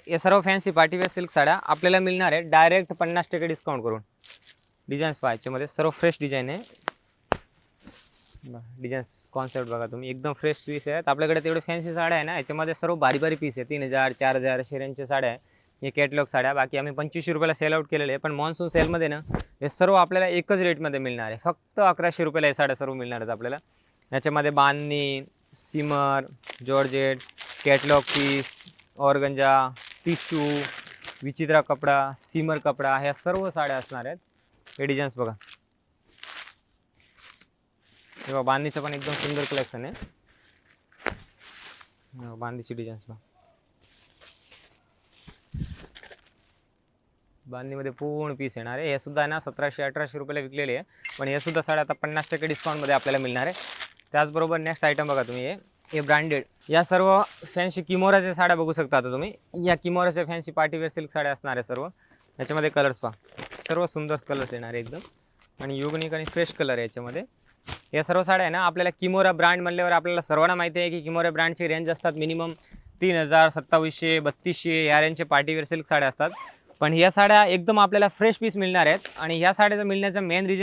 हे सर्व fancy party wear silk साड्या आपल्याला मिळणार आहे डायरेक्ट 50% डिस्काउंट करून। डिझाईन्स पहा, याच्यामध्ये सर्व फ्रेश डिझाईन आहे। डिझाईन्स कॉन्सेप्ट बघा तुम्ही, एकदम फ्रेश पीस आहेत आपल्याकडे। तेवढे फॅन्सी साड्या आहे ना, याच्यामध्ये सर्व बारी बारी पीस आहे। 3000 4000 शेऱ्यांच्या साड्या आहे हे कॅटलॉग साड्या। बाकी आम्ही 2500 रुपयाला सेल आउट केलेले आहे, पण मॉन्सून सेलमध्ये ना हे सर्व आपल्याला एकच रेटमध्ये मिळणार आहे। फक्त 1100 रुपयाला हे साड्या सर्व मिळणार आहेत आपल्याला। याच्यामध्ये bandhani, shimmer, georgette, catalogue piece, organza, tissue, vichitra कपडा, सिमर कपडा, ह्या सर्व साड्या असणार आहेत। हे डिझाईन्स बघा, तेव्हा बांधणीचं पण एकदम सुंदर कलेक्शन आहे। बांधणीची डिझाईन्स बघा, बांधणीमध्ये पूर्ण पीस येणार आहे। हे सुद्धा आहे ना 1700-1800 रुपयाला विकलेले आहे, पण हे सुद्धा साड्या आता 50% डिस्काउंटमध्ये आपल्याला मिळणार आहे। त्याचबरोबर नेक्स्ट आयटम बघा तुम्ही, हे ब्रँडेड, या सर्व फॅन्सी किमोराच्या साड्या बघू शकता आता तुम्ही। या किमोराच्या फॅन्सी पार्टीवेअर सिल्क साड्या असणार आहे सर्व। याच्यामध्ये कलर्स पहा, सर्व सुंदर कलर्स येणार आहे एकदम, आणि युनिक आणि फ्रेश कलर आहे याच्यामध्ये। या सर्व साड्या आहे ना आपल्याला किमोरा ब्रँड म्हणल्यावर आपल्याला सर्वांना माहिती आहे की किमोरा ब्रँडची रेंज असतात मिनिमम 3000, 2700, 3200 या रेंजचे पार्टीवेअर सिल्क साड्या असतात। पण ह्या साड्या एकदम आपल्याला फ्रेश पीस मिळणार आहेत, आणि ह्या साड्याचं मिळण्याचं मेन रिझन